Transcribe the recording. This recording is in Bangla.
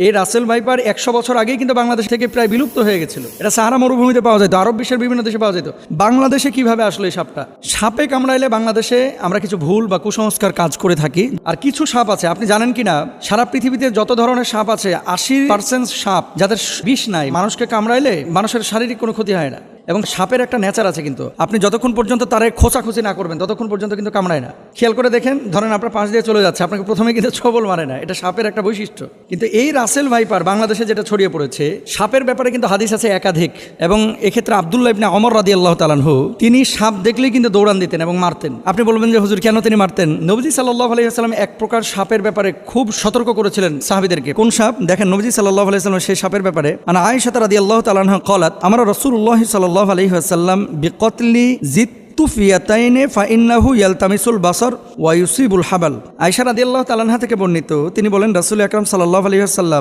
এই রাসেল ভাইপার 100 বছর আগেই কিন্তু বাংলাদেশ থেকে প্রায় বিলুপ্ত হয়ে গেছিল। এটা সাহারা মরুভূমিতে পাওয়া যেত, আরব বিশ্বের বিভিন্ন দেশে পাওয়া যেত। বাংলাদেশে কিভাবে আসলো এই সাপটা? সাপে কামড়াইলে বাংলাদেশে আমরা কিছু ভুল বা কুসংস্কার কাজ করে থাকি। আর কিছু সাপ আছে, আপনি জানেন কিনা, সারা পৃথিবীতে যত ধরনের সাপ আছে 80% সাপ যাদের বিষ নাই, মানুষকে কামড়াইলে মানুষের শারীরিক কোনো ক্ষতি হয় না। এবং সাপের একটা নেচার আছে, কিন্তু আপনি যতক্ষণ পর্যন্ত তারে খোঁচাখুচি না করবেন ততক্ষণ পর্যন্ত কিন্তু কামড়ায় না। খেয়াল করে দেখেন, ধরেন আপনার পাশ দিয়ে চলে যাচ্ছে, আপনাকে প্রথমে কিন্তু ছবল মারে না, এটা সাপের একটা বৈশিষ্ট্য। কিন্তু এই রাসেল ভাইপার বাংলাদেশে যেটা ছড়িয়ে পড়েছে, সাপের ব্যাপারে কিন্তু হাদিস আছে একাধিক। এবং এক্ষেত্রে আব্দুল্লাহ ইবনে ওমর রাদিয়াল্লাহু তাআলা আনহু তিনি সাপ দেখলেই কিন্তু দৌড়ান দিতেন এবং মারতেন। আপনি বলবেন যে হুজুর কেন তিনি মারতেন? নবীজি সাল্লাল্লাহু আলাইহি ওয়াসাল্লাম এক প্রকার সাপের ব্যাপারে খুব সতর্ক করেছিলেন সাহাবীদেরকে। কোন সাপ? দেখেন, নবীজি সাল্লাল্লাহু আলাইহি ওয়াসাল্লাম সেই সাপের ব্যাপারে আনা আয়েশা রাদিয়াল্লাহু তাআলা আনহা قالت আমরা রাসূলুল্লাহ সাল্লাল্লাহু আলাইহি ওয়াসাল্লাম বিকতলি জিত্তুফিয়াতাইনে ফাইন্নাহু ইয়ালতামিসুল বাসার ওয়া ইউসিবুল হাবাল। আয়েশা রাদিয়াল্লাহু তাআলা আনহা থেকে বর্ণিত, তিনি বলেন রাসূল আকরাম সাল্লাল্লাহু আলাইহি ওয়াসাল্লাম